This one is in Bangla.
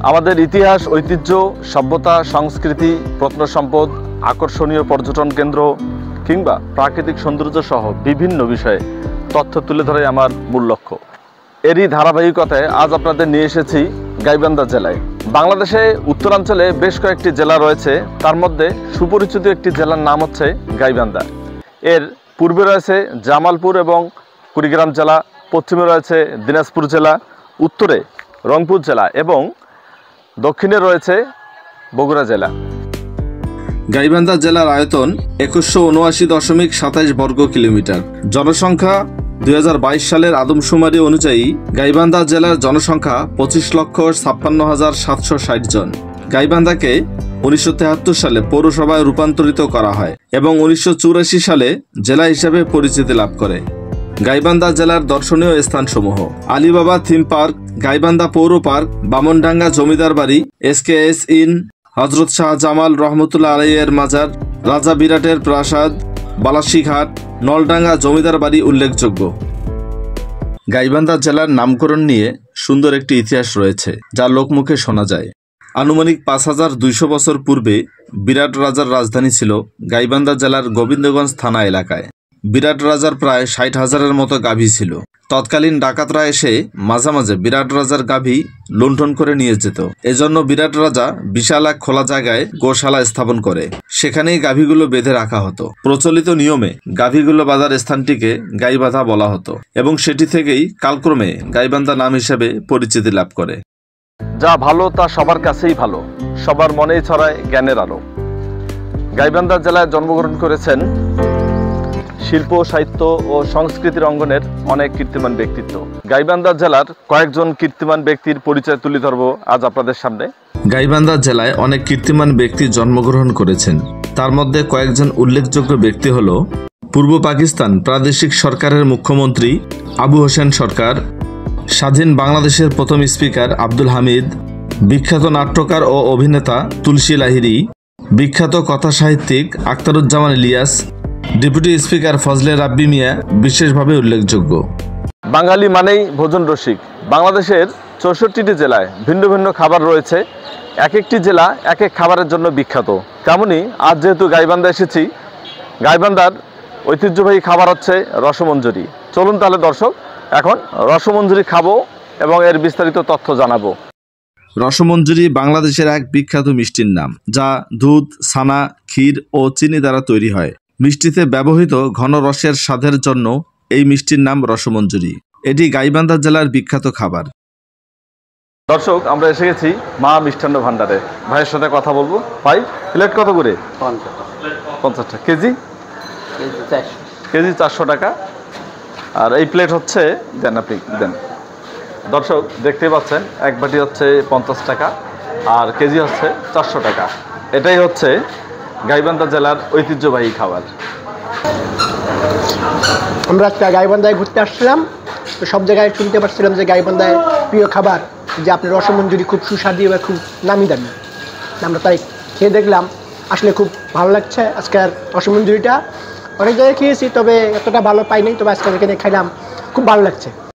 আমাদের ইতিহাস, ঐতিহ্য, সভ্যতা, সংস্কৃতি, প্রত্নসম্পদ, আকর্ষণীয় পর্যটন কেন্দ্র কিংবা প্রাকৃতিক সৌন্দর্য সহ বিভিন্ন বিষয়ে তথ্য তুলে ধরে আমার মূল লক্ষ্য। এরই ধারাবাহিকতায় আজ আপনাদের নিয়ে এসেছি গাইবান্ধা জেলায়। বাংলাদেশে উত্তরাঞ্চলে বেশ কয়েকটি জেলা রয়েছে, তার মধ্যে সুপরিচিত একটি জেলার নাম হচ্ছে গাইবান্ধা। এর পূর্বে রয়েছে জামালপুর এবং কুড়িগ্রাম জেলা, পশ্চিমে রয়েছে দিনাজপুর জেলা, উত্তরে রংপুর জেলা এবং দক্ষিণে রয়েছে বগুড়া জেলা। গাইবান্ধা জেলার আয়তন 2179.27 বর্গ কিলোমিটার। জনসংখ্যা 2022 সালের আদমশুমারি অনুযায়ী গাইবান্ধা জেলার জনসংখ্যা 25,56,760 জন। গাইবান্ধাকে 1973 সালে পৌরসভায় রূপান্তরিত করা হয় এবং 1984 সালে জেলা হিসেবে পরিচিতি লাভ করে। গাইবান্ধা জেলার দর্শনীয় স্থানসমূহ: আলীবাবা থিম পার্ক, গাইবান্ধা পৌর পার্ক, বামনডাঙ্গা জমিদার বাড়ি, SKS ইন, হজরত শাহ জামাল রহমতুল্লাহ আলাইহির মাজার, রাজা বিরাটের প্রাসাদ, বালাসীঘাট, নলডাঙ্গা জমিদার বাড়ি উল্লেখযোগ্য। গাইবান্ধা জেলার নামকরণ নিয়ে সুন্দর একটি ইতিহাস রয়েছে, যা লোকমুখে শোনা যায়। আনুমানিক 5200 বছর পূর্বে বিরাট রাজার রাজধানী ছিল গাইবান্ধা জেলার গোবিন্দগঞ্জ থানা এলাকায়। বিরাট রাজার প্রায় 60,000-এর মতো গাভী ছিল। তৎকালীন ডাকাতরা এসে মাঝে মাঝে বিরাট রাজার গাভী লুণ্ঠন করে নিয়ে যেত। এজন্য বিরাট রাজা বিশাল এক খোলা জায়গায় গোশালা স্থাপন করে সেখানেই গাভীগুলো বেঁধে রাখা হতো। প্রচলিত নিয়মে গাভীগুলো বাঁধার স্থানটিকে গাইবান্ধা বলা হতো এবং সেটি থেকেই কালক্রমে গাইবান্ধা নাম হিসেবে পরিচিতি লাভ করে। যা ভালো তা সবার কাছেই ভালো, সবার মনেই ছড়ায় জ্ঞানের আলো। গাইবান্ধা জেলায় জন্মগ্রহণ করেছেন শিল্প, সাহিত্য ও সংস্কৃতির অঙ্গনের অনেক কীর্তিমান ব্যক্তিত্ব। গাইবান্ধা জেলার কয়েকজন কীর্তিমান ব্যক্তির পরিচয় তুলে ধরব আজ আপনাদের সামনে। গাইবান্ধা জেলায় অনেক কীর্তিমান ব্যক্তি জন্মগ্রহণ করেছেন। তার মধ্যে কয়েকজন উল্লেখযোগ্য ব্যক্তি হল পূর্ব পাকিস্তান প্রাদেশিক সরকারের মুখ্যমন্ত্রী আবু হোসেন সরকার, স্বাধীন বাংলাদেশের প্রথম স্পিকার আব্দুল হামিদ, বিখ্যাত নাট্যকার ও অভিনেতা তুলসী লাহিড়ী, বিখ্যাত কথা সাহিত্যিক আখতারুজ্জামান ইলিয়াস, ডেপুটি স্পিকার ফজলে রাব্বি মিয়া বিশেষভাবে উল্লেখযোগ্য। বাঙালি মানেই ভোজন রসিক। বাংলাদেশের 64টি জেলায় ভিন্ন ভিন্ন খাবার রয়েছে, এক একটি জেলা এক এক খাবারের জন্য বিখ্যাত। তেমনই আজ যেহেতু গাইবান্ধা এসেছি, গাইবান্ধার ঐতিহ্যবাহী খাবার হচ্ছে রসমঞ্জরি। চলুন তাহলে দর্শক এখন রসমঞ্জরি খাবো এবং এর বিস্তারিত তথ্য জানাবো। রসমঞ্জরি বাংলাদেশের এক বিখ্যাত মিষ্টির নাম, যা দুধ, ছানা, ক্ষীর ও চিনি দ্বারা তৈরি হয়। মিষ্টিতে ব্যবহৃত ঘন রসের স্বাদের জন্য এই মিষ্টির নাম রসমঞ্জরি। এটি গাইবান্ধা জেলার বিখ্যাত খাবার। দর্শক, আমরা এসে গেছি মা মিষ্টান্ন ভান্ডারে। ভাইয়ের সাথে কথা বলবো। ভাই, প্লেট কত করে? 50 টাকা। কেজি? কেজি 400 টাকা। আর এই প্লেট হচ্ছে, দেন আপনি দেন। দর্শক দেখতেই পাচ্ছেন, এক বাটি হচ্ছে 50 টাকা আর কেজি হচ্ছে 400 টাকা। এটাই হচ্ছে গাইবান্ধা জেলার ঐতিহ্যবাহী খাবার। আমরা আজকে গাইবান্ধায় ঘুরতে আসছিলাম, তো সব জায়গায় শুনতে পাচ্ছিলাম যে গাইবান্ধায় প্রিয় খাবার যে আপনার রসমঞ্জরি খুব সুস্বাদু এবং খুব নামি দামি। আমরা তাই খেয়ে দেখলাম, আসলে খুব ভালো লাগছে। আজকের রসমঞ্জরিটা অনেক জায়গায় খেয়েছি, তবে এতটা ভালো পাইনি, তবে আজকে এখানে খাইলাম, খুব ভালো লাগছে।